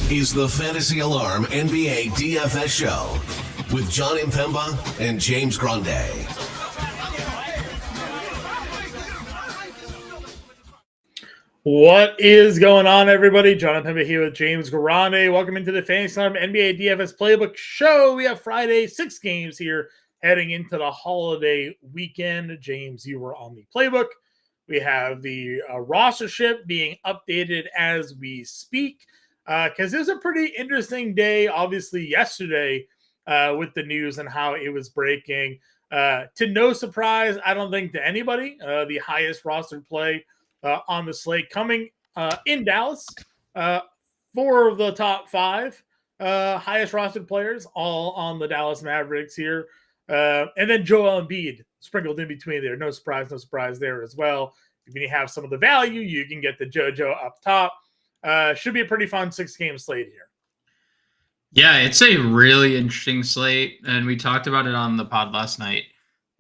is the Fantasy Alarm NBA DFS show with Jon Impemba and James Grande. What is going on, everybody? Jon Impemba here with James Grande. Welcome into the Fantasy Alarm NBA DFS Playbook show. We have Friday, 6 games here heading into the holiday weekend. James, you were on the playbook. We have the rostership being updated as we speak because it was a pretty interesting day, obviously, yesterday with the news and how it was breaking. To no surprise, I don't think to anybody, the highest roster play on the slate coming in Dallas. 4 of the top 5 highest rostered players, all on the Dallas Mavericks here. And then Joel Embiid sprinkled in between there. No surprise there as well. If you have some of the value, you can get the JoJo up top. Should be a pretty fun 6-game slate here. Yeah, it's a really interesting slate, and we talked about it on the pod last night.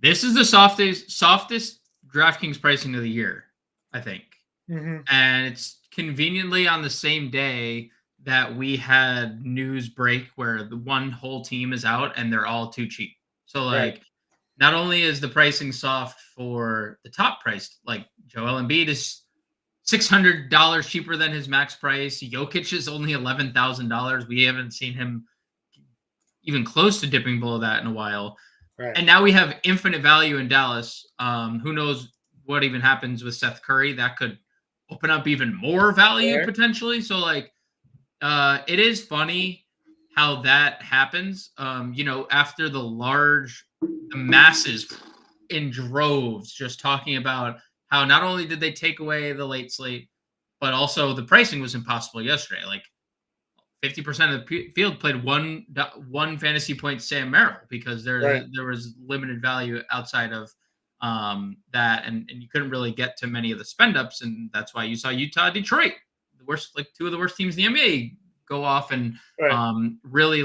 This is the softest DraftKings pricing of the year, I think. Mm-hmm. And it's conveniently on the same day that we had news break where the one whole team is out and they're all too cheap. So, Right. Not only is the pricing soft for the top priced, like Joel Embiid is $600 cheaper than his max price. Jokic is only $11,000. We haven't seen him even close to dipping below that in a while. Right. And now we have infinite value in Dallas. Who knows what even happens with Seth Curry? That could open up even more value potentially. So, it is funny how that happens. After the masses in droves just talking about how not only did they take away the late slate, but also the pricing was impossible yesterday. 50% of the field played one fantasy point Sam Merrill because there was limited value outside of that, and you couldn't really get to many of the spend ups, and that's why you saw Utah, Detroit, the worst, 2 of the worst teams in the NBA, go off and really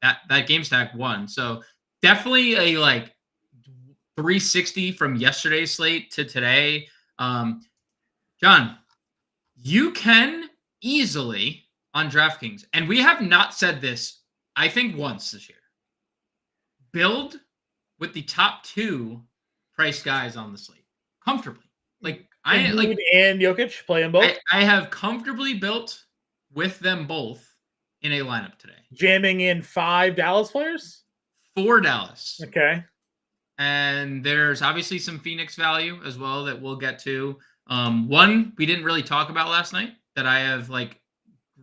that game stack won. So definitely a 360 from yesterday's slate to today. John, you can easily on DraftKings, and we have not said this, I think, once this year, build with the top 2 price guys on the slate comfortably. Embiid and Jokic playing both. I have comfortably built with them both in a lineup today. Jamming in 5 Dallas players? 4 Dallas. Okay. And there's obviously some Phoenix value as well that we'll get to. One we didn't really talk about last night that I have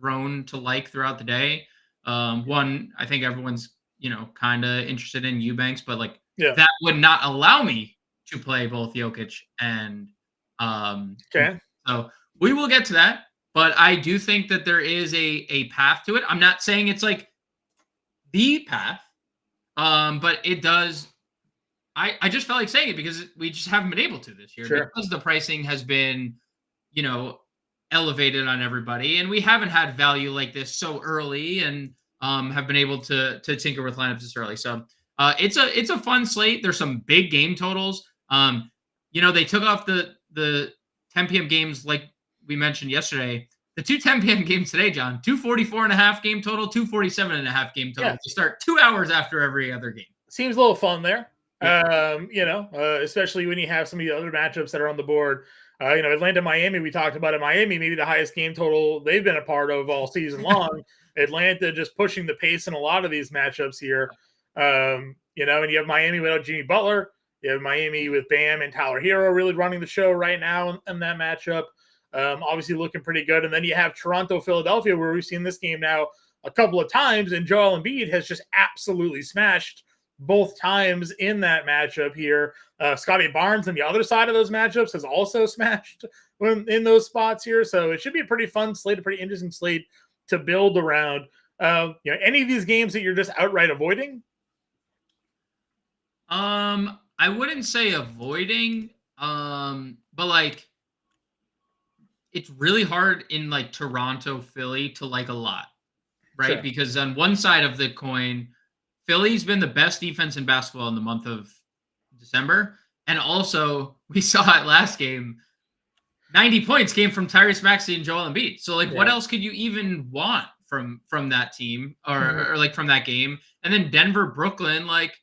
grown to like throughout the day. One I think everyone's kind of interested in, Eubanks, but that would not allow me to play both Jokic and okay. So we will get to that, but I do think that there is a path to it. I'm not saying it's the path, but it does. I just felt like saying it because we just haven't been able to this year because the pricing has been, elevated on everybody, and we haven't had value like this so early, and have been able to tinker with lineups this early. So it's a fun slate. There's some big game totals. They took off the 10 p.m. games like we mentioned yesterday. The 2 10 p.m. games today, John, 244.5 game total, 247.5 game total to start 2 hours after every other game. Seems a little fun there. Especially when you have some of the other matchups that are on the board. Atlanta, Miami, we talked about it. Miami, maybe the highest game total they've been a part of all season long. Atlanta just pushing the pace in a lot of these matchups here. And you have Miami without Jimmy Butler. You have Miami with Bam and Tyler Hero really running the show right now in that matchup. Obviously looking pretty good. And then you have Toronto, Philadelphia, where we've seen this game now a couple of times, and Joel Embiid has just absolutely smashed both times in that matchup here. Scotty Barnes on the other side of those matchups has also smashed in those spots here. So it should be a pretty fun slate, a pretty interesting slate to build around. Any of these games that you're just outright avoiding? I wouldn't say avoiding, but it's really hard in Toronto, Philly to like a lot, right? Sure. Because on one side of the coin, Philly's been the best defense in basketball in the month of December. And also, we saw it last game. 90 points came from Tyrese Maxey and Joel Embiid. So like, what else could you even want from that team or like from that game? And then Denver, Brooklyn, like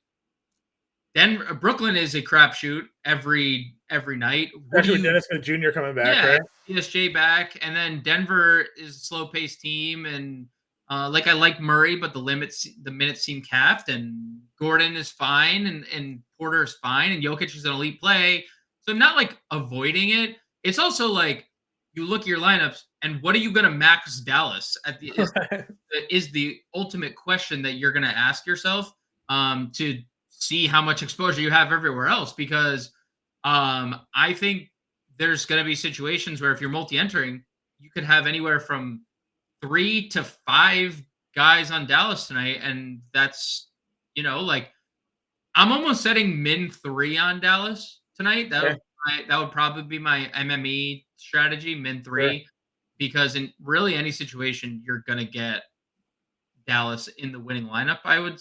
Brooklyn is a crapshoot every night. Especially with Dennis Smith Jr. coming back, right? DSJ back, and then Denver is a slow-paced team, and like I like Murray, but the minutes seem capped, and Gordon is fine, and Porter is fine, and Jokic is an elite play. So I'm not like avoiding it. It's also like you look at your lineups, and what are you going to max Dallas at the is the ultimate question that you're going to ask yourself to see how much exposure you have everywhere else, because I think there's going to be situations where if you're multi-entering, you could have anywhere from 3 to 5 guys on Dallas tonight. And that's, like I'm almost setting min 3 on Dallas tonight. That would probably be my MME strategy, min 3, because in really any situation, you're going to get Dallas in the winning lineup. I would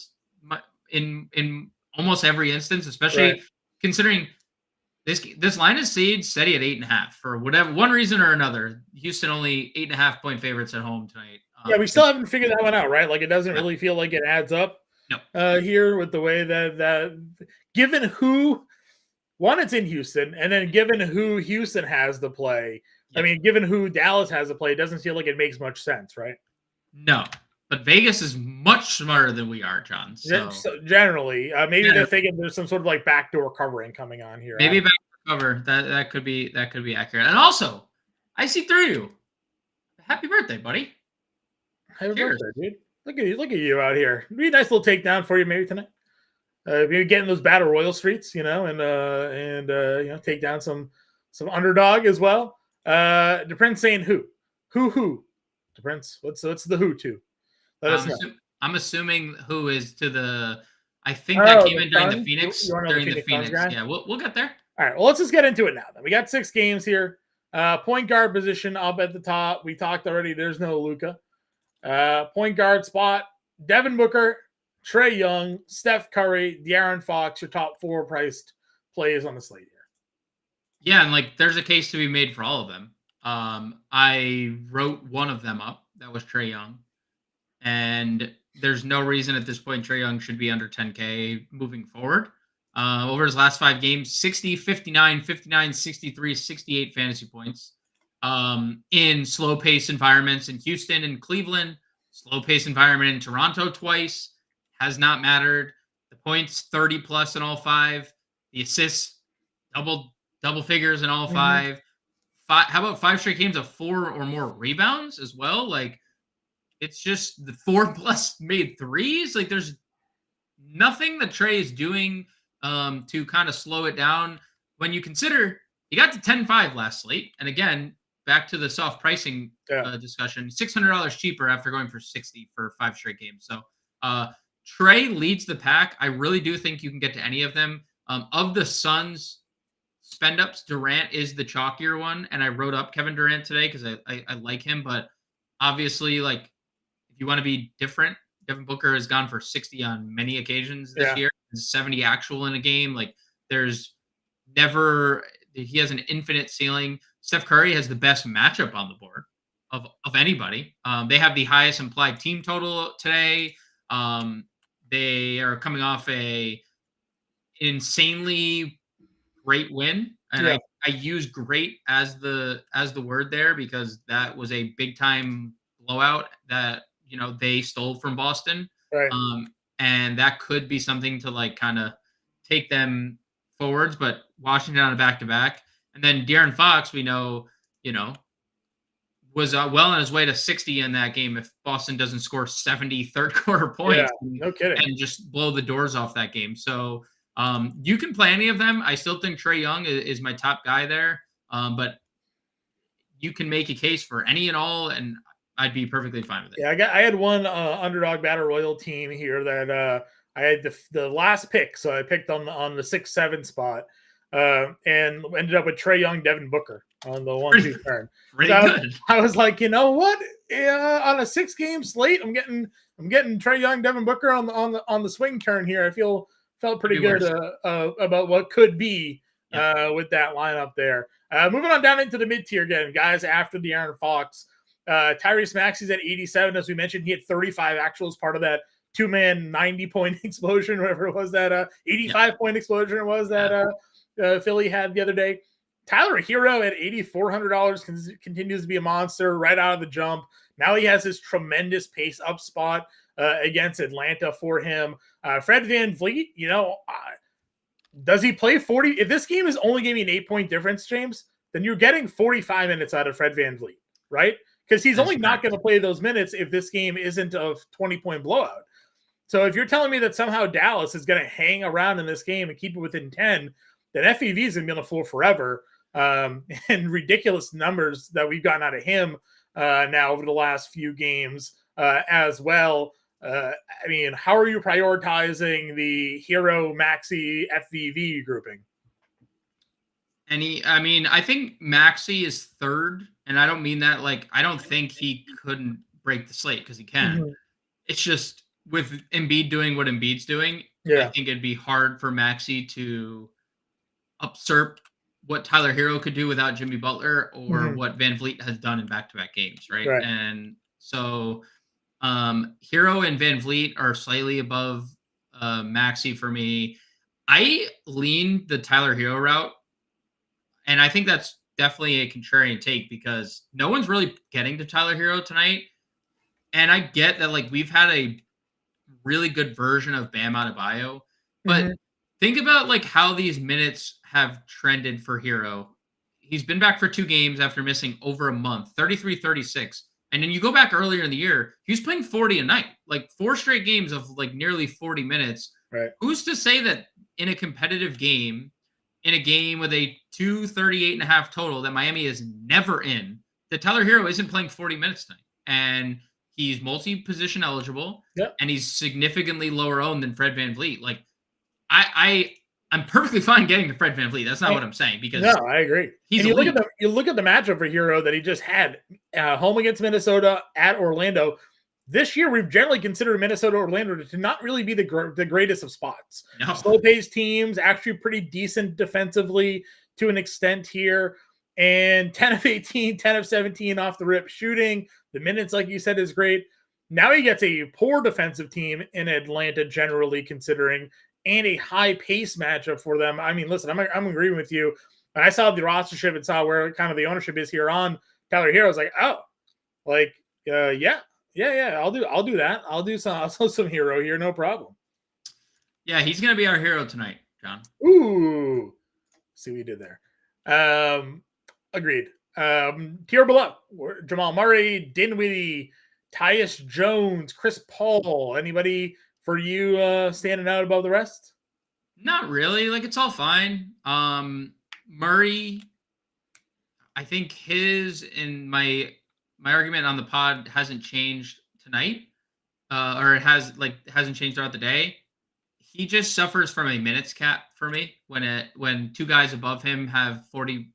in almost every instance, especially considering this line is steady at 8.5 for whatever one reason or another. Houston only 8.5 point favorites at home tonight. We still haven't figured that one out, right? Like it doesn't really feel like it adds up. Here with the way that given who it's in Houston, and then given who Houston has to play. I mean, given who Dallas has to play, it doesn't feel like it makes much sense, right? No. But Vegas is much smarter than we are, John. So generally, maybe they're thinking there's some sort of like backdoor covering coming on here. Maybe backdoor cover that could be accurate. And also, I see through you. Happy birthday, buddy! Happy birthday, dude! Look at you out here. It'd be a nice little takedown for you maybe tonight. Maybe get in those battle royal streets, and take down some underdog as well. The Prince saying who? The Prince. What's the who to? I'm assuming who is to the. I think that came in during the Phoenix. Yeah, we'll get there. All right. Well, let's just get into it now. Then we got 6 games here. Point guard position up at the top. We talked already. There's no Luka. Point guard spot: Devin Booker, Trae Young, Steph Curry, De'Aaron Fox. Your top 4 priced plays on the slate here. Yeah, and like there's a case to be made for all of them. I wrote one of them up. That was Trae Young. And there's no reason at this point Trae Young should be under 10K moving forward. Over his last 5 games, 60, 59, 59, 63, 68 fantasy points. In slow-paced environments in Houston and Cleveland, slow-paced environment in Toronto twice, has not mattered. The points, 30-plus in all 5. The assists, double figures in all 5. How about 5 straight games of 4 or more rebounds as well? Like, it's just the 4+ made threes. Like there's nothing that Trae is doing to kind of slow it down when you consider he got to 10.5 last slate. And again, back to the soft pricing discussion, $600 cheaper after going for 60 for 5 straight games. So Trae leads the pack. I really do think you can get to any of them. Of the Suns spend ups, Durant is the chalkier one. And I wrote up Kevin Durant today because I like him, but obviously like, you want to be different. Devin Booker has gone for 60 on many occasions this year, 70 actual in a game. Like there's never, he has an infinite ceiling. Steph Curry has the best matchup on the board of anybody. They have the highest implied team total today. They are coming off an insanely great win. And I use great as the word there because that was a big time blowout that, they stole from Boston. Right. And that could be something to like kind of take them forwards, but Washington on a back-to-back. And then De'Aaron Fox, we know, was well on his way to 60 in that game if Boston doesn't score 70 third quarter points. No kidding. And just blow the doors off that game. So you can play any of them. I still think Trae Young is my top guy there. But you can make a case for any and all, and I'd be perfectly fine with it. Yeah, I had one underdog battle royal team here that I had the last pick, so I picked on the 6-7 spot, and ended up with Trae Young, Devin Booker on the 1-2 turn. Good. I was like, you know what? On a 6-game slate, I'm getting Trae Young, Devin Booker on the swing turn here. I felt pretty good about what could be with that lineup there. Moving on down into the mid-tier again, guys after De'Aaron Fox. Tyrese Maxey's at 87. As we mentioned, he had 35 actuals, part of that two-man 90-point explosion, whatever it was, that 85-point explosion it was that Philly had the other day. Tyler Hero at $8,400 continues to be a monster right out of the jump. Now he has this tremendous pace up spot against Atlanta for him. Fred VanVleet, does he play 40? If this game is only giving an 8-point difference, James, then you're getting 45 minutes out of Fred VanVleet, right? Because he's only not going to play those minutes if this game isn't a 20-point blowout. So if you're telling me that somehow Dallas is going to hang around in this game and keep it within 10, then FEV is going to be on the floor forever. And ridiculous numbers that we've gotten out of him now over the last few games as well. How are you prioritizing the Hero Maxey FVV grouping? I think Maxey is third, and I don't mean that I don't think he couldn't break the slate, because he can. Mm-hmm. It's just with Embiid doing what Embiid's doing, I think it'd be hard for Maxey to usurp what Tyler Hero could do without Jimmy Butler, or what VanVleet has done in back-to-back games, right? And so Hero and VanVleet are slightly above Maxey for me. I lean the Tyler Hero route, and I think that's definitely a contrarian take, because no one's really getting to Tyler Hero tonight. And I get that we've had a really good version of Bam Adebayo, but think about how these minutes have trended for Hero. He's been back for 2 games after missing over a month, 33-36. And then you go back earlier in the year, he was playing 40 a night, 4 straight games of nearly 40 minutes. Right. Who's to say that in a competitive game, in a game with a 238.5 total that Miami is never in, that Tyler Hero isn't playing 40 minutes tonight? And he's multi-position eligible, and he's significantly lower owned than Fred VanVleet. I'm perfectly fine getting to Fred VanVleet. That's not what I'm saying, because no, I agree. You look at the matchup for Hero that he just had, home against Minnesota, at Orlando. This year, we've generally considered Minnesota, Orlando to not really be the greatest of spots. No. Slow-paced teams, actually pretty decent defensively to an extent here. And 10 of 18, 10 of 17 off the rip shooting. The minutes, like you said, is great. Now he gets a poor defensive team in Atlanta, generally considering, and a high pace matchup for them. Listen, I'm agreeing with you. When I saw the rostership and saw where kind of the ownership is here on Tyler Hero, I was like, I'll do that. I'll do some Hero here, no problem. Yeah, he's gonna be our hero tonight, John. Ooh, see what you did there. Agreed. Tier below: Jamal Murray, Dinwiddie, Tyus Jones, Chris Paul. Anybody for you standing out above the rest? Not really. It's all fine. Murray, I think his and my argument on the pod hasn't changed tonight, or it hasn't changed throughout the day. He just suffers from a minutes cap for me when 2 guys above him have 40+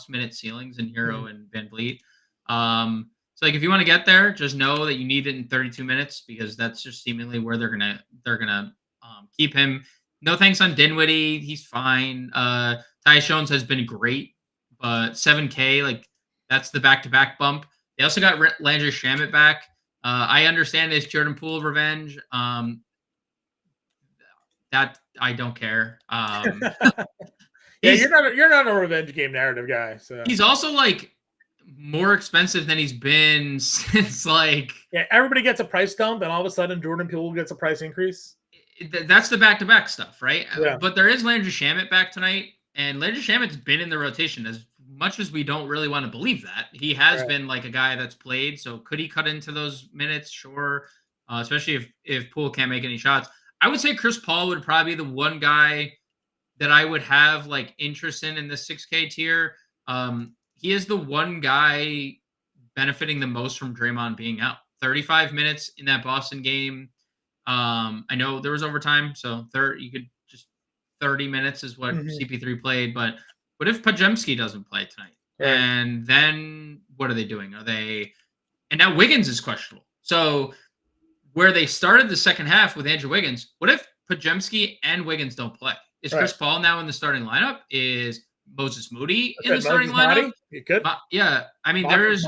minute ceilings in Hero and VanVleet. So if you want to get there, just know that you need it in 32 minutes, because that's just seemingly where they're gonna keep him. No thanks on Dinwiddie, he's fine. Tyus Jones has been great, but 7K, that's the back-to-back bump. They also got Landry Shamet back. I understand this Jordan Poole revenge. That I don't care. You're not a revenge game narrative guy. So he's also more expensive than he's been since everybody gets a price dump, and all of a sudden Jordan Poole gets a price increase. That's the back-to-back stuff, right? Yeah. But there is Landry Shamet back tonight, and Landry Shamet's been in the rotation. As much as we don't really want to believe that, he has been a guy that's played. So could he cut into those minutes? Sure. Especially if Poole can't make any shots. I would say Chris Paul would probably be the one guy that I would have interest in the 6K tier. He is the one guy benefiting the most from Draymond being out. 35 minutes in that Boston game. I know there was overtime, so 30 minutes is what CP3 played. But what if Pajemski doesn't play tonight? Right. And then what are they doing? And now Wiggins is questionable. So where they started the second half with Andrew Wiggins, what if Pajemski and Wiggins don't play? Is Chris Paul now in the starting lineup? Is Moses Moody in the Moses starting lineup? You could. Yeah. I mean, there's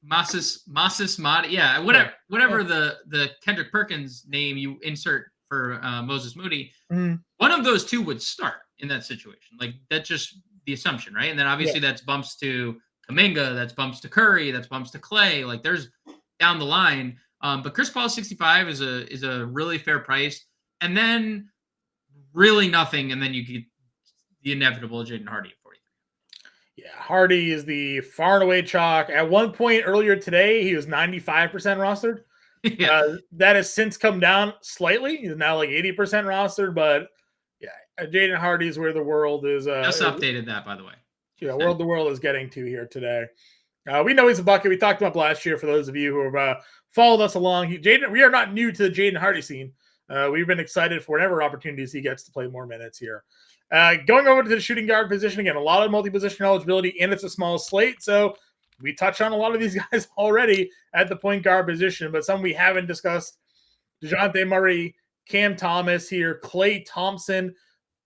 Masas Moody. Yeah. Whatever the Kendrick Perkins name you insert for Moses Moody, one of those two would start in that situation. Like, that's just the assumption, right? And then obviously that's bumps to Kuminga, that's bumps to Curry, that's bumps to Clay. Like, there's down the line. But Chris Paul 65 is a really fair price. And then really nothing, and then you get the inevitable Jaden Hardy at 43. Yeah, Hardy is the far and away chalk. At one point earlier today, he was 95% rostered. That has since come down slightly. He's now like 80% rostered, but yeah, Jaden Hardy is where the world is. Just updated that, by the way. Yeah, the world is getting to here today. We know he's a bucket. We talked about last year for those of you who have followed us along. We are not new to the Jaden Hardy scene. We've been excited for whatever opportunities he gets to play more minutes here. Going over to the shooting guard position, again, a lot of multi-position eligibility, and it's a small slate. So we touched on a lot of these guys already at the point guard position, but some we haven't discussed. DeJounte Murray, Cam Thomas here, Klay Thompson,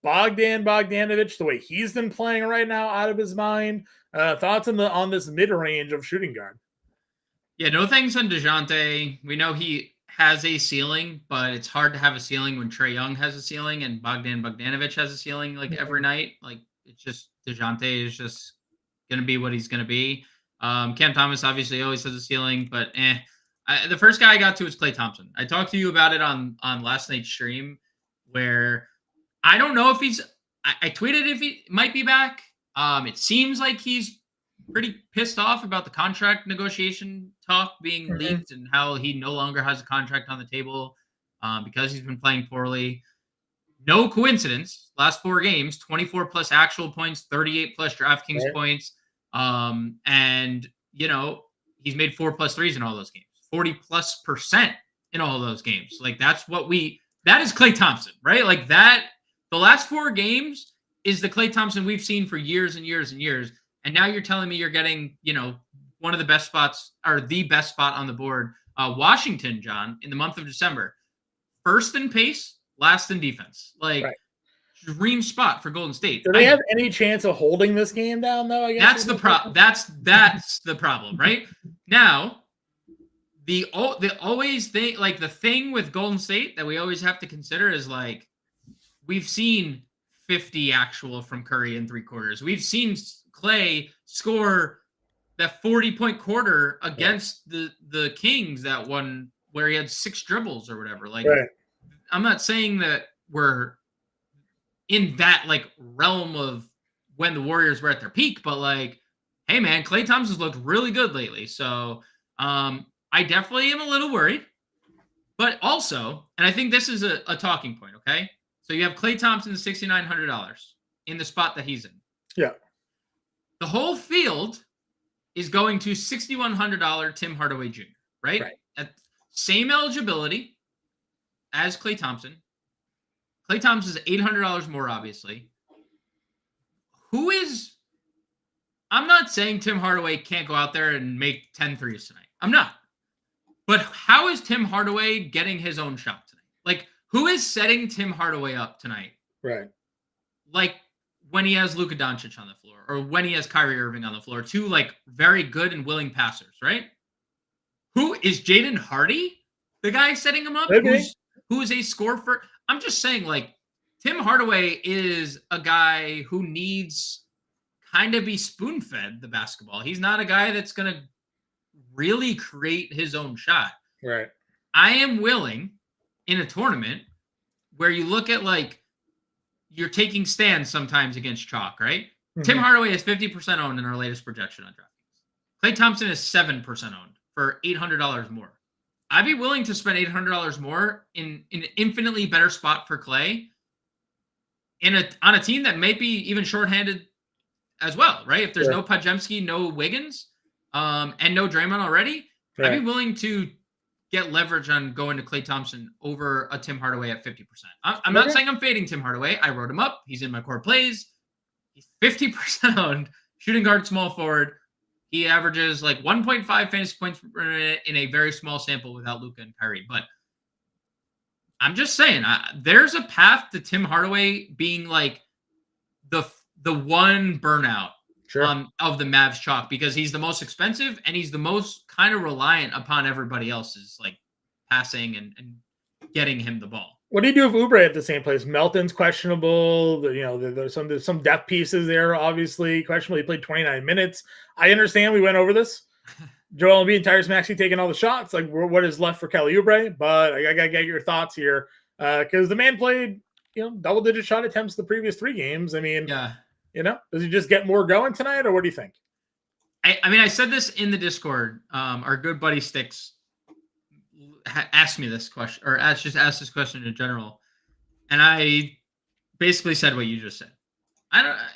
Bogdanovich, the way he's been playing right now, out of his mind. Thoughts on this mid-range of shooting guard? Yeah, no thanks on DeJounte. We know he has a ceiling, but it's hard to have a ceiling when Trae Young has a ceiling and Bogdanovich has a ceiling every night. Like, it's just DeJounte is just going to be what he's going to be. Cam Thomas obviously always has a ceiling, but the first guy I got to was Klay Thompson. I talked to you about it on last night's stream, where I don't know if I tweeted if he might be back. It seems like he's pretty pissed off about the contract negotiation talk being leaked and how he no longer has a contract on the table because he's been playing poorly. No coincidence. Last 4 games, 24 plus actual points, 38 plus DraftKings points. And, he's made 4 plus threes in all those games, 40+% in all of those games. Like, that is Klay Thompson, right? Like, that, the last 4 games is the Klay Thompson we've seen for years and years and years. And now you're telling me you're getting, one of the best spots, or the best spot on the board. Washington, John, in the month of December, first in pace, last in defense. Like, dream spot for Golden State. Do they have any chance of holding this game down, though? I guess that's the problem. That's the problem, right? Now, the thing with Golden State that we always have to consider is, like, we've seen 50 actual from Curry in 3 quarters. We've seen Clay score that 40-point quarter against the Kings, that one where he had 6 dribbles or whatever. Like, I'm not saying that we're in that realm of when the Warriors were at their peak, but hey man, Klay Thompson's looked really good lately. So I definitely am a little worried, but also, and I think this is a talking point. Okay. So you have Klay Thompson, $6,900 in the spot that he's in. Yeah. The whole field is going to $6,100 Tim Hardaway Jr., right? At same eligibility as Klay Thompson. Klay Thompson is $800 more, obviously. I'm not saying Tim Hardaway can't go out there and make 10 threes tonight. I'm not. But how is Tim Hardaway getting his own shot tonight? Like, who is setting Tim Hardaway up tonight? Right. Like, when he has Luka Doncic on the floor, or when he has Kyrie Irving on the floor, 2 very good and willing passers, right? Who is Jaden Hardy, the guy setting him up? Okay. Who is a scorer for? I'm just saying, Tim Hardaway is a guy who needs kind of be spoon-fed the basketball. He's not a guy that's going to really create his own shot. Right. I am willing, in a tournament where you look at you're taking stands sometimes against chalk, right? Mm-hmm. Tim Hardaway is 50% owned in our latest projection on DraftKings. Klay Thompson is 7% owned for $800 more. I'd be willing to spend $800 more in an infinitely better spot for Klay on a team that may be even shorthanded as well, right? If there's no Podziemski, no Wiggins, and no Draymond already, I'd be willing to get leverage on going to Klay Thompson over a Tim Hardaway at 50%. I'm not saying I'm fading Tim Hardaway. I wrote him up. He's in my core plays. He's 50% owned, shooting guard, small forward. He averages 1.5 fantasy points per minute in a very small sample without Luka and Kyrie. But I'm just saying, there's a path to Tim Hardaway being like the one burnout of the Mavs chalk, because he's the most expensive and he's the most kind of reliant upon everybody else's like passing and getting him the ball. What do you do if Oubre at the same place? Melton's questionable. There's some depth pieces there, obviously questionable. He played 29 minutes. I understand we went over this. Joel Embiid and Tyrese Maxey taking all the shots. Like, what is left for Kelly Oubre? But I gotta get your thoughts here, because the man played, double-digit shot attempts the previous 3 games. I mean, does he just get more going tonight, or what do you think? I mean, I said this in the Discord. Our good buddy Sticks asked me this question, or asked this question in general, and I basically said what you just said.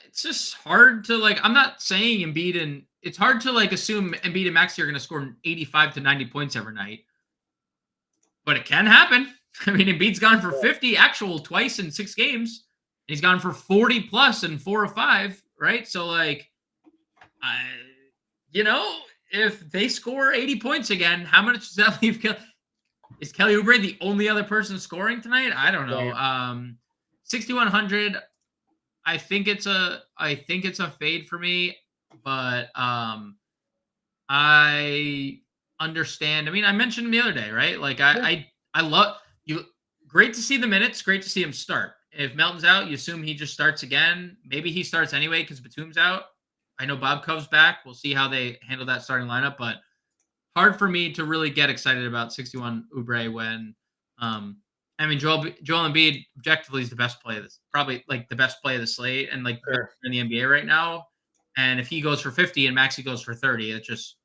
It's just hard to like. I'm not saying Embiid and it's hard to like assume Embiid and Maxey are going to score 85 to 90 points every night, but it can happen. I mean, Embiid's gone for 50 actual twice in 6 games. He's gone for 40 plus in 4 or 5, right? So like, if they score 80 points again, how much does that leave? Is Kelly Oubre the only other person scoring tonight? I don't know. 6,100. I think it's a fade for me, but I understand. I mean, I mentioned the other day, right? Like I love you. Great to see the minutes. Great to see him start. If Melton's out, you assume he just starts again. Maybe he starts anyway because Batum's out. I know Bob Cove's back. We'll see how they handle that starting lineup, but hard for me to really get excited about 61 Oubre when, I mean, Joel Embiid objectively is the best play of this, probably like the best play of the slate and like in the NBA right now. And if he goes for 50 and Maxey goes for 30, it's just,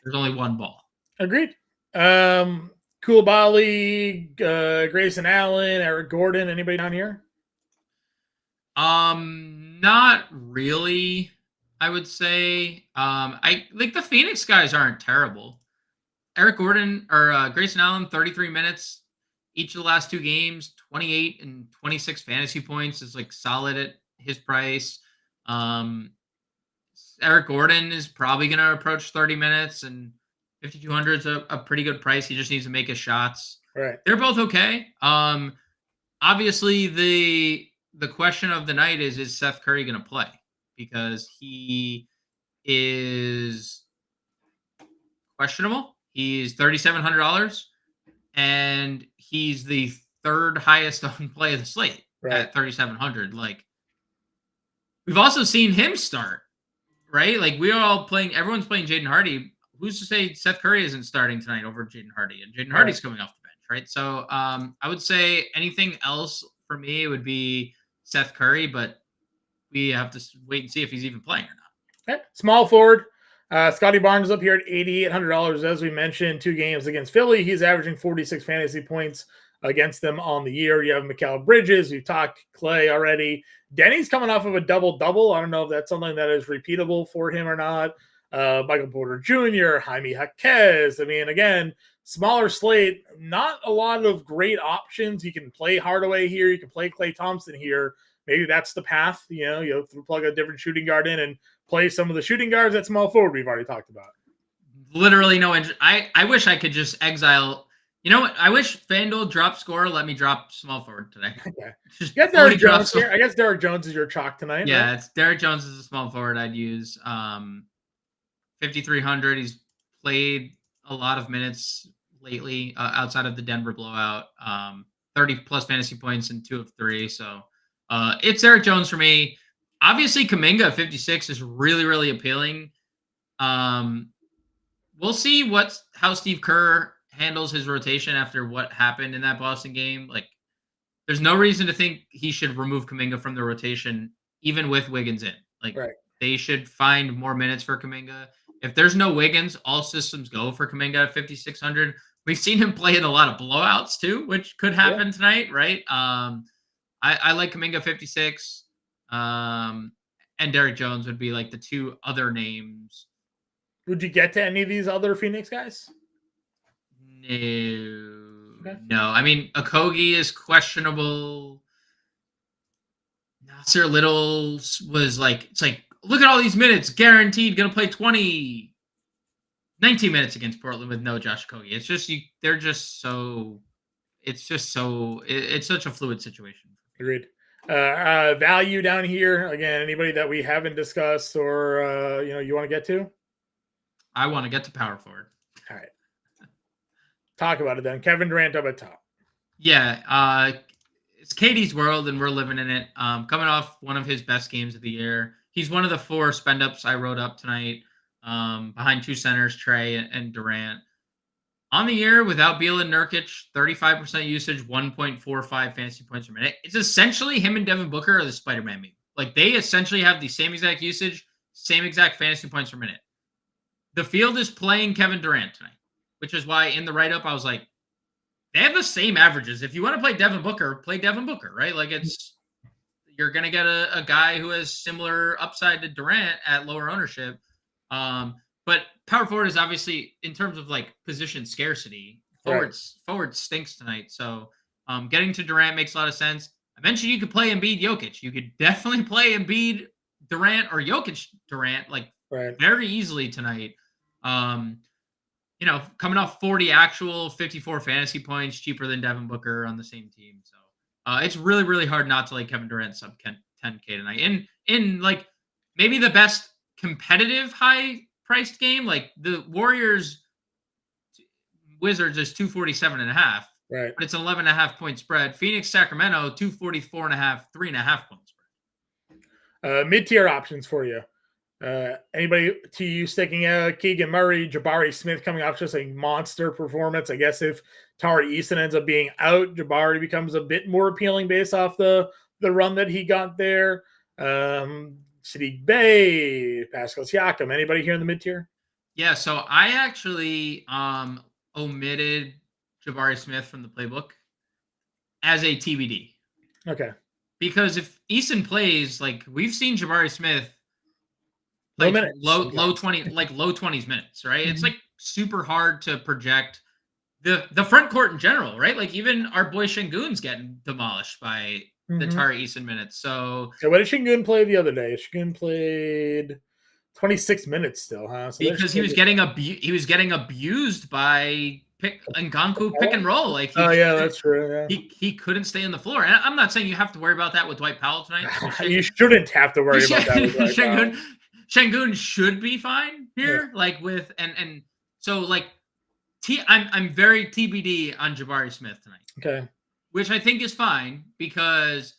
there's only one ball. Agreed. Koulibaly, Grayson Allen, Eric Gordon, anybody down here? Not really. I would say, I like the Phoenix guys aren't terrible. Eric Gordon or Grayson Allen, 33 minutes each of the last 2 games, 28 and 26 fantasy points is like solid at his price. Eric Gordon is probably going to approach 30 minutes, and 5,200 is a pretty good price. He just needs to make his shots. Right. They're both okay. Obviously the question of the night is Seth Curry going to play? Because he is questionable. He's $3,700, and he's the 3rd highest owned play of the slate at 3,700. Like, we've also seen him start, right? Like, everyone's playing Jaden Hardy. Who's to say Seth Curry isn't starting tonight over Jaden Hardy? And Jaden Hardy's coming off the bench, right? So I would say anything else for me would be Seth Curry, but we have to wait and see if he's even playing or not. Okay. Small forward. Scotty Barnes is up here at $8,800. As we mentioned, 2 games against Philly. He's averaging 46 fantasy points against them on the year. You have Mikal Bridges. We've talked Clay already. Denny's coming off of a double-double. I don't know if that's something that is repeatable for him or not. Michael Porter Jr., Jaime Jaquez. I mean, again, smaller slate, not a lot of great options. You can play Hardaway here. You can play Klay Thompson here. Maybe that's the path. You plug a different shooting guard in and play some of the shooting guards at small forward we've already talked about. Literally no interest. I wish I could just exile. You know what? I wish FanDuel drop score let me drop small forward today. Okay. Just get Derrick Jones here. I guess Derrick Jones is your chalk tonight. Yeah, right? It's Derrick Jones is a small forward I'd use. 5,300. He's played a lot of minutes lately outside of the Denver blowout. 30 plus fantasy points in 2 of 3. So it's Derrick Jones for me. Obviously, Kuminga at 56 is really, really appealing. We'll see how Steve Kerr handles his rotation after what happened in that Boston game. Like, there's no reason to think he should remove Kuminga from the rotation, even with Wiggins in. Like, They should find more minutes for Kuminga. If there's no Wiggins, all systems go for Kuminga at 5,600. We've seen him play in a lot of blowouts too, which could happen tonight, right? I like Kuminga 56. And Derrick Jones would be like the 2 other names. Would you get to any of these other Phoenix guys? No. Okay. No. I mean, Okogie is questionable. Nasir Little was like, it's like, look at all these minutes, guaranteed going to play 19 minutes against Portland with no Josh Okogie. It's just, they're just so it's just it's such a fluid situation. Agreed. Value down here again. Anybody that we haven't discussed or you want to get to? I want to get to power forward. All right. Talk about it then. Kevin Durant up at top. Yeah, it's Katie's world, and we're living in it. Coming off one of his best games of the year. He's one of the 4 spend-ups I wrote up tonight, behind 2 centers, Trey and Durant. On the year, without Beal and Nurkic, 35% usage, 1.45 fantasy points per minute. It's essentially him and Devin Booker are the Spider-Man meme. Like, they essentially have the same exact usage, same exact fantasy points per minute. The field is playing Kevin Durant tonight, which is why in the write-up I was like, they have the same averages. If you want to play Devin Booker, play Devin Booker, right? Like, you're going to get a guy who has similar upside to Durant at lower ownership. But power forward is obviously, in terms of like position scarcity, forward stinks tonight. So getting to Durant makes a lot of sense. I mentioned you could play Embiid, Jokic. You could definitely play Embiid, Durant, or Jokic, Durant, like very easily tonight. Coming off 40 actual, 54 fantasy points, cheaper than Devin Booker on the same team. So it's really, really hard not to like Kevin Durant sub 10K tonight. In like maybe the best competitive high priced game, like the Warriors Wizards is 247.5, right? But it's an 11.5 point spread. Phoenix Sacramento 244.5, 3.5 point spread. Mid-tier options for you. Anybody to you sticking out? Keegan Murray, Jabari Smith coming off just a monster performance. I guess if Tari Eason ends up being out, Jabari becomes a bit more appealing based off the run that he got there. Sadiq Bey, Pascal Siakam. Anybody here in the mid-tier? Yeah, so I actually omitted Jabari Smith from the playbook as a TBD. Okay. Because if Eason plays, like we've seen Jabari Smith like low 20s minutes, right? Mm-hmm. It's like super hard to project the front court in general, right? Like even our boy Şengün's getting demolished by the Tari Eason minutes. So what did Şengün play the other day? Şengün played 26 minutes still, huh? So because he was getting abused by Ngannou pick and roll. Like that's true. Yeah. He couldn't stay on the floor. And I'm not saying you have to worry about that with Dwight Powell tonight. You shouldn't have to worry about that with Dwight Powell. Şengün should be fine here, like with and so like I'm very TBD on Jabari Smith tonight. Okay, which I think is fine because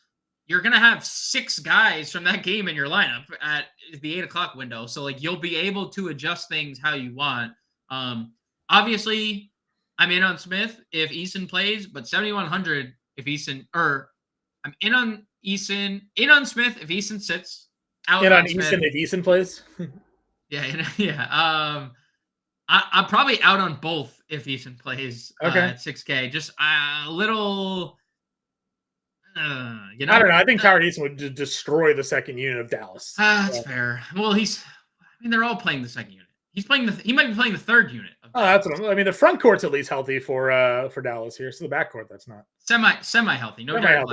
you're gonna have 6 guys from that game in your lineup at the 8:00 window, so like you'll be able to adjust things how you want. Obviously, I'm in on Smith if Eason plays, but 7,100 if Eason I'm in on Smith if Eason sits. Out on Eason if Eason plays. Yeah. I'm probably out on both if Eason plays at 6K. Just a little, I don't know. I think Tari Eason would destroy the second unit of Dallas. That's fair. Well, they're all playing the second unit. He might be playing the third unit. That's what I mean. The front court's at least healthy for Dallas here. So the back court, that's not semi healthy. No Derek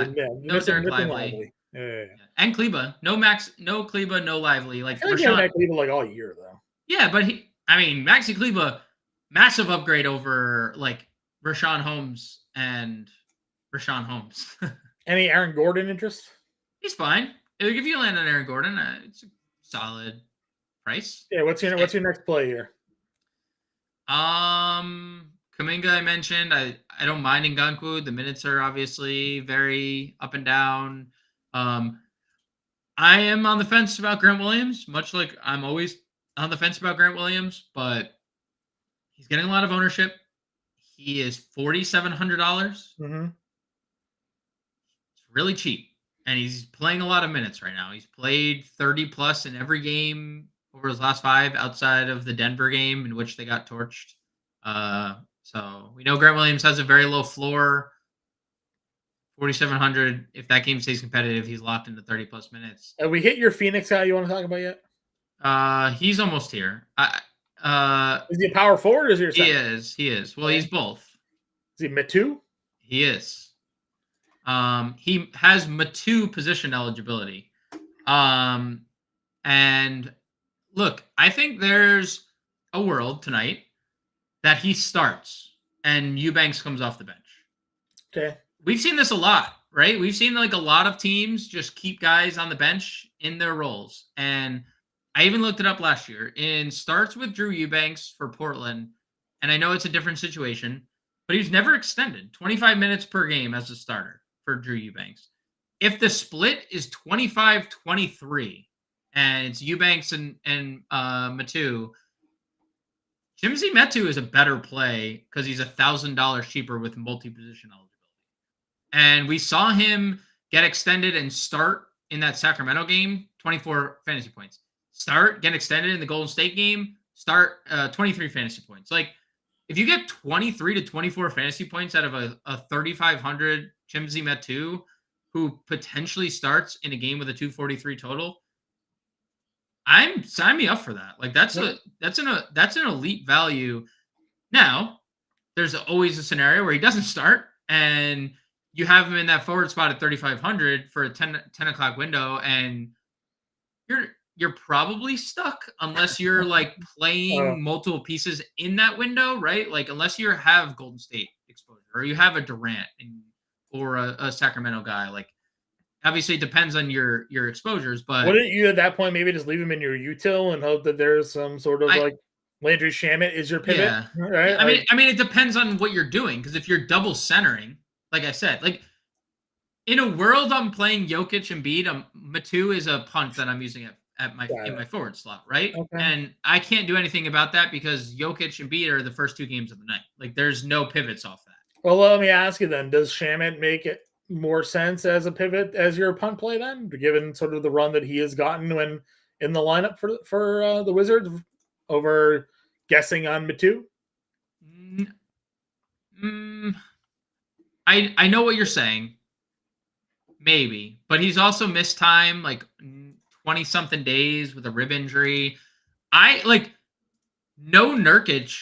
Lively. Yeah. And Kleba. No Kleba, no Lively. Like Kleba like all year though. Yeah, but Maxi Kleba, massive upgrade over like Rashawn Holmes. Any Aaron Gordon interest? He's fine. If you land on Aaron Gordon, it's a solid price. Yeah, what's your next play here? Kuminga I mentioned. I don't mind Ngannou. The minutes are obviously very up and down. I am on the fence about Grant Williams, much like I'm always on the fence about Grant Williams, but he's getting a lot of ownership. He is $4,700. Mm-hmm. It's really cheap, and he's playing a lot of minutes right now. He's played 30 plus in every game over his last 5 outside of the Denver game in which they got torched. So we know Grant Williams has a very low floor. 4,700. If that game stays competitive, he's locked into 30 plus minutes. Have we hit your Phoenix guy you want to talk about yet? He's almost here. Is he a power forward or is he your second? He is. Well, he's both. Is he Matu? He is. He has Matu position eligibility. And look, I think there's a world tonight that he starts and Eubanks comes off the bench. Okay. We've seen this a lot, right? We've seen like a lot of teams just keep guys on the bench in their roles. And I even looked it up last year in starts with Drew Eubanks for Portland. And I know it's a different situation, but he was never extended 25 minutes per game as a starter for Drew Eubanks. If the split is 25-23 and it's Eubanks and Metu, Chimsy Metu is a better play because he's $1,000 cheaper with multi-position eligibility. And we saw him get extended and start in that Sacramento game, 24 fantasy points. Start, get extended in the Golden State game, start 23 fantasy points. Like, if you get 23 to 24 fantasy points out of a 3,500 Chimsy Metu, who potentially starts in a game with a 243 total, sign me up for that. Like, that's an elite value. Now, there's always a scenario where he doesn't start and you have him in that forward spot at 3,500 for a 10 o'clock window, and you're probably stuck unless you're like playing multiple pieces in that window, right? Like, unless you have Golden State exposure or you have a Durant or a Sacramento guy. Like, obviously it depends on your exposures, but wouldn't you at that point maybe just leave him in your util and hope that there's some sort of like Landry Shamet is your pivot? Yeah. Right? I mean, it depends on what you're doing, because if you're double centering, like I said, like in a world I'm playing Jokic and Embiid, Metu is a punt that I'm using in my forward slot, right? Okay. And I can't do anything about that because Jokic and Embiid are the first 2 games of the night. Like, there's no pivots off that. Well, let me ask you then: does Shamet make it more sense as a pivot as your punt play then, given sort of the run that he has gotten when in the lineup for the Wizards over guessing on Metu? I know what you're saying. Maybe, but he's also missed time, like 20-something days with a rib injury. No Nurkic.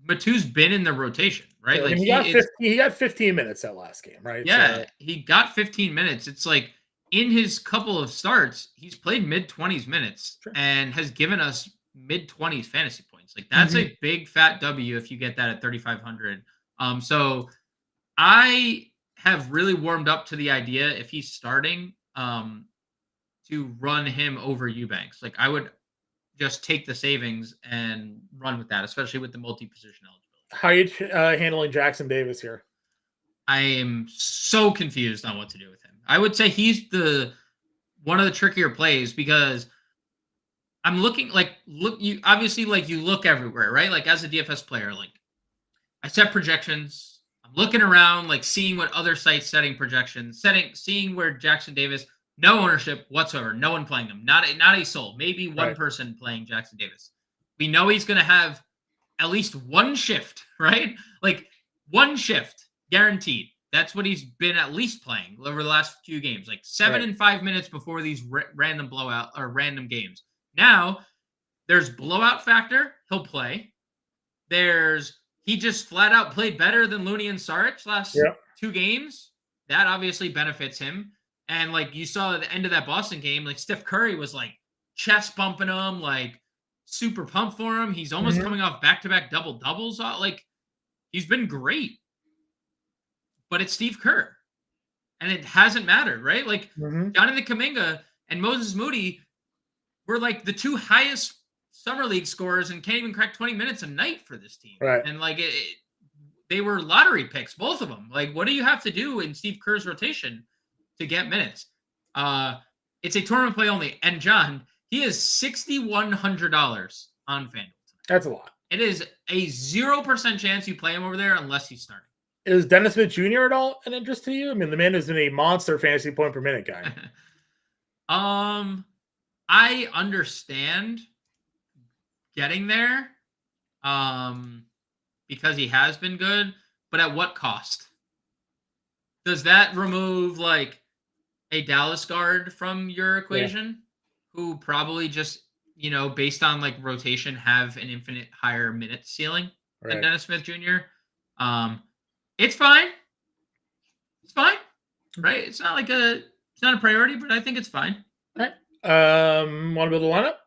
Metu's been in the rotation, right? Yeah, like he got 15 minutes that last game, right? Yeah, so he got 15 minutes. It's like in his couple of starts, he's played mid-20s minutes and has given us mid-20s fantasy points. Like, that's a big fat W if you get that at 3,500. So I have really warmed up to the idea, if he's starting, to run him over Eubanks. Like, I would just take the savings and run with that, especially with the multi-position eligibility. How are you handling Jackson Davis here? I am so confused on what to do with him. I would say he's one of the trickier plays, because I'm looking you look everywhere, right? Like, as a DFS player, like, I set projections. I'm looking around, like, seeing what other sites setting projections, seeing where Jackson Davis, no ownership whatsoever, no one playing him, not a soul, maybe one person playing Jackson Davis. We know he's going to have at least one shift, right? Like, one shift guaranteed. That's what he's been at least playing over the last few games, like 7 and 5 minutes before these random blowout or random games. Now there's blowout factor. He'll play. He just flat out played better than Looney and Saric last 2 games. That obviously benefits him. And like you saw at the end of that Boston game, like Steph Curry was like chest bumping him, like super pumped for him. He's almost coming off back-to-back double-doubles. Like, he's been great. But it's Steve Kerr. And it hasn't mattered, right? Like, Jonathan Kuminga and Moses Moody were like the 2 highest summer league scorers and can't even crack 20 minutes a night for this team. Right. And like they were lottery picks, both of them. Like, what do you have to do in Steve Kerr's rotation to get minutes? It's a tournament play only. And John, he is $6,100 on FanDuel. That's a lot. It is a 0% chance you play him over there unless he's starting. Is Dennis Smith Jr. at all an interest to you? I mean, the man has been a monster fantasy point per minute guy. I understand getting there, because he has been good, but at what cost? Does that remove like a Dallas guard from your equation, who probably just, based on like rotation, have an infinite higher minute ceiling than Dennis Smith Jr.? It's fine. It's fine, right? It's not a priority, but I think it's fine. All right. Want to build a lineup?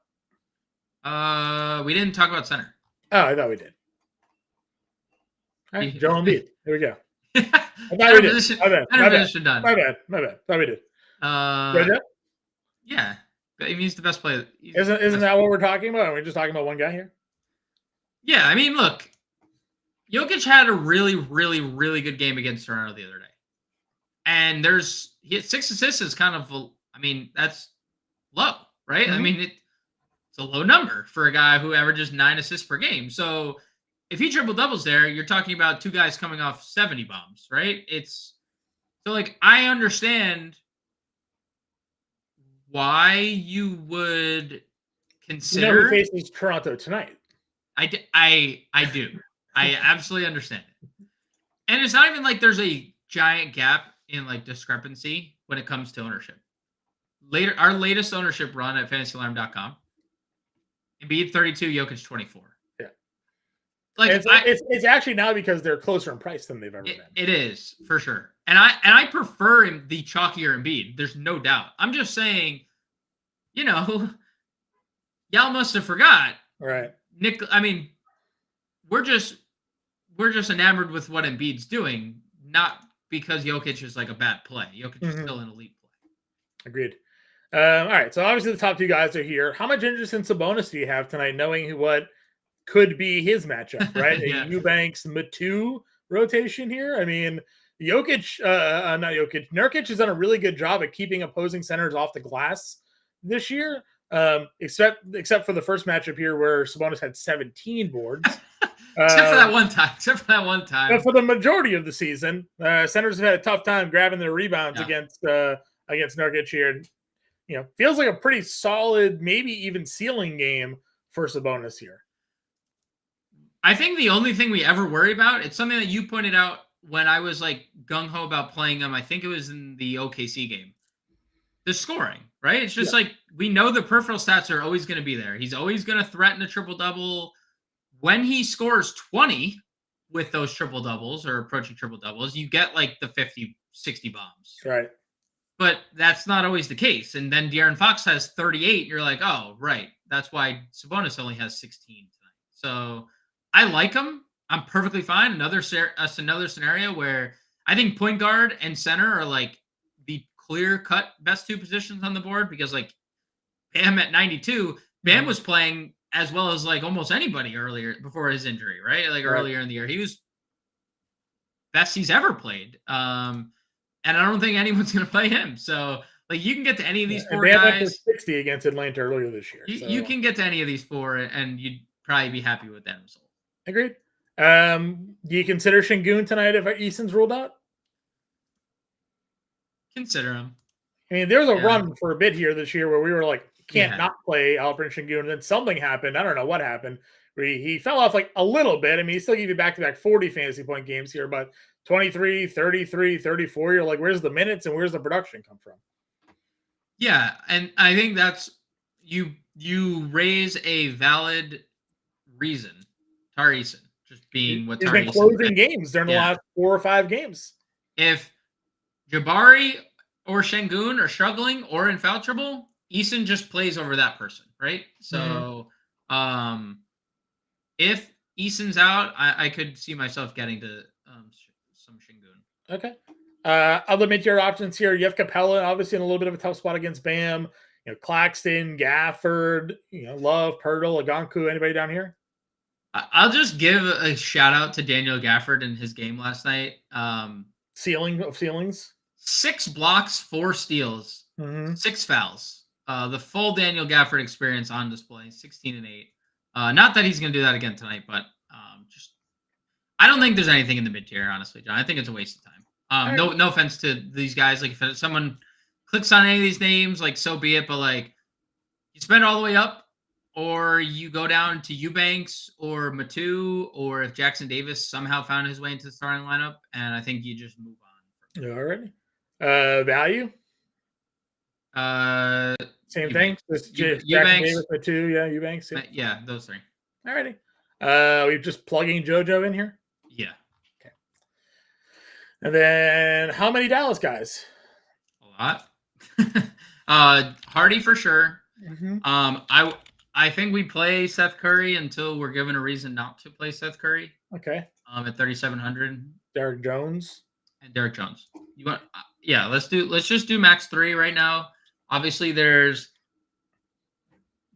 We didn't talk about center. Oh, I thought we did. All right, Joel Embiid. Here we go. I thought we did. My bad. Thought we did. Yeah. He's the best player. Isn't that what we're talking about? Are we just talking about one guy here? Yeah, I mean, look, Jokic had a really, really, really good game against Toronto the other day. And he had 6 assists is kind of, that's low, right? Mm-hmm. I mean, it's a low number for a guy who averages 9 assists per game. So if he triple doubles there, you're talking about 2 guys coming off 70 bombs, right? I understand why you would consider. Who faces Toronto tonight? I do. I absolutely understand it. And it's not even like there's a giant gap in discrepancy when it comes to ownership. Our latest ownership run at fantasyalarm.com, Embiid 32, Jokic 24. Yeah. It's actually now because they're closer in price than they've ever been. It is, for sure. And I prefer the chalkier Embiid. There's no doubt. I'm just saying, y'all must have forgot. Right. Nick, we're just enamored with what Embiid's doing, not because Jokic is a bad play. Jokic is still an elite play. Agreed. All right. So obviously the top 2 guys are here. How much interest in Sabonis do you have tonight, knowing what could be his matchup, right? Yeah. A Eubanks Matu rotation here. I mean, Nurkic has done a really good job at keeping opposing centers off the glass this year. Except for the first matchup here where Sabonis had 17 boards. Except for that one time. But for the majority of the season, centers have had a tough time grabbing their rebounds against Nurkic here. Feels like a pretty solid, maybe even ceiling game for Sabonis here. I think the only thing we ever worry about, it's something that you pointed out when I was gung-ho about playing him. I think it was in the OKC game. The scoring, right? It's just we know the peripheral stats are always going to be there. He's always going to threaten a triple-double. When he scores 20 with those triple-doubles or approaching triple-doubles, you get the 50, 60 bombs. Right. But that's not always the case. And then De'Aaron Fox has 38. You're like, oh, right. That's why Sabonis only has 16 tonight. So I like him. I'm perfectly fine. Another scenario where I think point guard and center are the clear-cut best 2 positions on the board because Bam at 92, Bam was playing as well as almost anybody earlier before his injury, right? Earlier in the year. He was best he's ever played. And I don't think anyone's going to play him. So you can get to any of these 4 guys. 60 against Atlanta earlier this year. You can get to any of these 4 and you'd probably be happy with that result. Agreed. Do you consider Şengün tonight if Eason's ruled out? Consider him. I mean, there was a run for a bit here this year where we were can't not play Alperen Şengün, and then something happened. I don't know what happened. Where he fell off a little bit. I mean, he still gave you back-to-back 40 fantasy point games here, but 23, 33, 34, you're where's the minutes and where's the production come from? Yeah, and I think that's you raise a valid reason. Tari Eason just being what Tari Eason has been closing games during the last 4 or 5 games. If Jabari or Şengün are struggling or in foul trouble, Eason just plays over that person, right? So if Eason's out, I could see myself getting to some Şengün. Okay. Other mid-tier options here. You have Capella, obviously in a little bit of a tough spot against Bam. Claxton, Gafford, Love, Pirtle, Agonku. Anybody down here? I'll just give a shout out to Daniel Gafford in his game last night. Ceiling of ceilings. 6 blocks, 4 steals, 6 fouls. The full Daniel Gafford experience on display, 16 and 8. Not that he's going to do that again tonight, but I don't think there's anything in the mid tier, honestly, John. I think it's a waste of time. No offense to these guys. If someone clicks on any of these names, so be it. But you spend all the way up, or you go down to Eubanks or Matu, or if Jackson Davis somehow found his way into the starting lineup, and I think you just move on. All right. Value. Same thing. Eubanks, Davis, Matu, Eubanks. Yeah, those 3. All righty. We're just plugging JoJo in here. Yeah. Okay. And then how many Dallas guys? A lot. Hardy for sure. I think we play Seth Curry until we're given a reason not to play Seth Curry. Okay. At 3,700. Derek Jones. and Derek Jones. You want? Yeah, let's just do max 3 right now. Obviously, there's,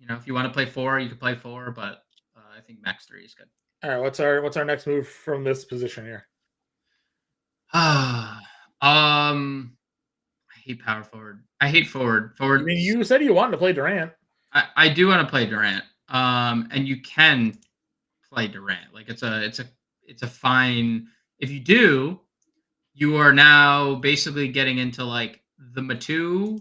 if you want to play 4, you can play 4, but I think max 3 is good. All right, what's our next move from this position here? I hate power forward. I hate forward. Forward. I mean, you said you wanted to play Durant. I do want to play Durant. And you can play Durant. Like it's a fine. If you do, you are now basically getting into like the Matu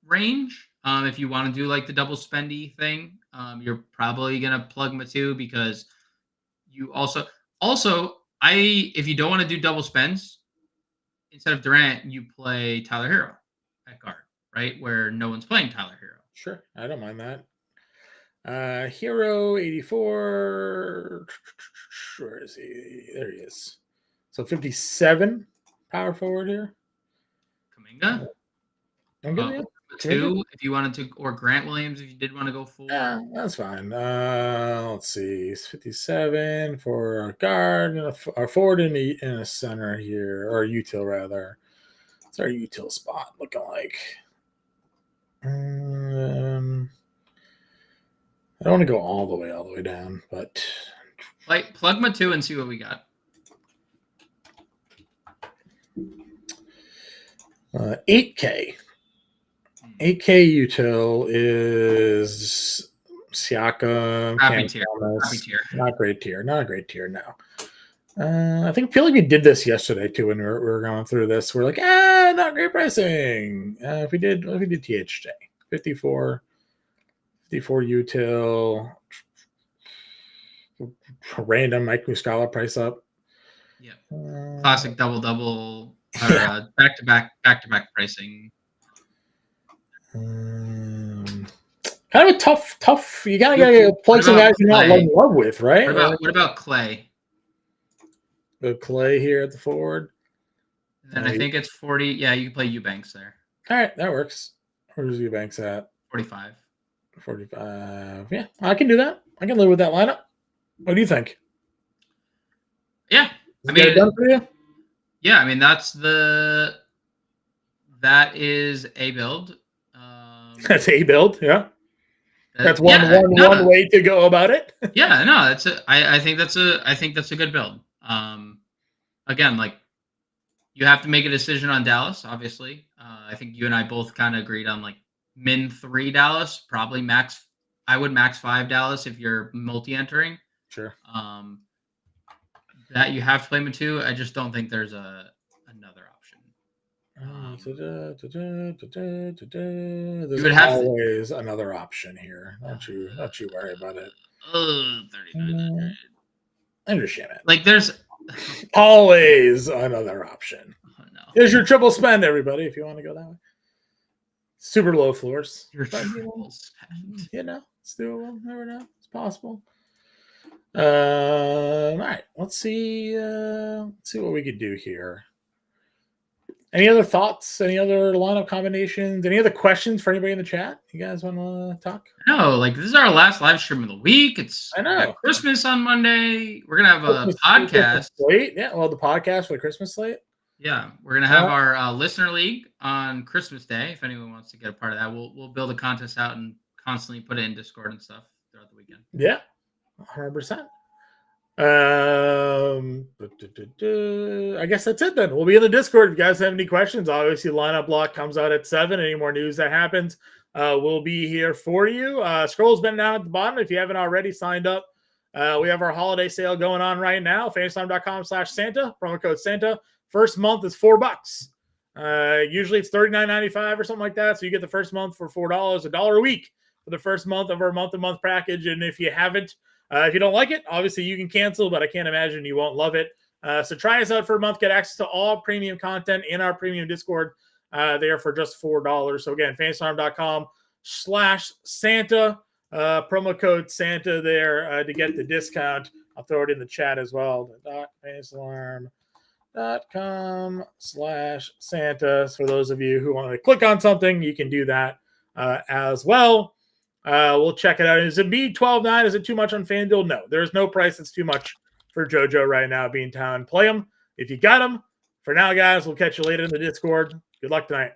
range. If you want to do like the double spendy thing, you're probably gonna plug Matu because you also if you don't want to do double spends, instead of Durant, you play Tyler Hero at guard, right? Where no one's playing Tyler Hero. Sure, I don't mind that. Hero 84. Where is he? There he is. So 57 power forward here. Kaminga. I'm good. 2 if you wanted to, or Grant Williams if you did want to go 4. Yeah, that's fine. Let's see. It's 57 for a guard and a forward and a center here, or a util rather. What's our util spot looking like? I don't want to go all the way down, but plug Matu and see what we got. 8K. 8K util is Siakam. Happy tier. Not a great tier. No. I feel like we did this yesterday too when we were going through this. We're like, not great pricing. If we did THJ 54 util, random Mike Muscala price up. Yeah, classic double back to back pricing. Kind of a tough. You gotta play some guys you're not in love with, right? What about Clay? The Clay here at the forward. And I think it's 40. Yeah, you can play Eubanks there. All right, that works. Where's Eubanks at? 45. 45. Yeah, I can do that. I can live with that lineup. What do you think? Yeah, done for you? Yeah, I mean that is a build. That's a build, yeah. That's one way to go about it. Yeah, no, I think that's a good build. Again, like you have to make a decision on Dallas, obviously. I think you and I both kind of agreed on like min 3 Dallas, probably max. I would max 5 Dallas if you're multi-entering. Sure. That you have to play Matu. I just don't think there's another option. There's always another option here. Don't you worry about it. 39. I understand it. Like there's always another option. Oh, no. There's your triple spend, everybody, if you want to go that way. Super low floors. Your triple spend. It's doable. Never know. It's possible. All right. Let's see what we could do here. Any other thoughts? Any other lineup combinations? Any other questions for anybody in the chat? You guys want to talk? No, like this is our last live stream of the week. I know. Christmas on Monday. We're gonna have a podcast. Slate. Yeah, well, the podcast for the Christmas slate. Yeah, we're gonna have our listener league on Christmas Day. If anyone wants to get a part of that, we'll build a contest out and constantly put it in Discord and stuff throughout the weekend. Yeah, 100%. I guess that's it then. We'll be in the Discord. If you guys have any questions, obviously lineup block comes out at 7. Any more news that happens, we'll be here for you. Scroll's been down at the bottom. If you haven't already signed up, we have our holiday sale going on right now. FantasyTime.com/Santa, promo code Santa. First month is $4. Usually it's $39.95 or something like that. So you get the first month for $4, $1 a week for the first month of our month-to-month package. And if you haven't, if you don't like it, obviously you can cancel, but I can't imagine you won't love it. So try us out for a month. Get access to all premium content in our premium Discord there for just $4. So again, FantasyTime.com/Santa, promo code Santa there to get the discount. I'll throw it in the chat as well. FantasyAlarm.com/Santa. For those of you who want to click on something, you can do that as well. We'll check it out. Is Embiid 12.9? Is it too much on FanDuel? No, there's no price that's too much for JoJo right now being town. Play him. If you got him, For now, guys, we'll catch you later in the Discord. Good luck tonight.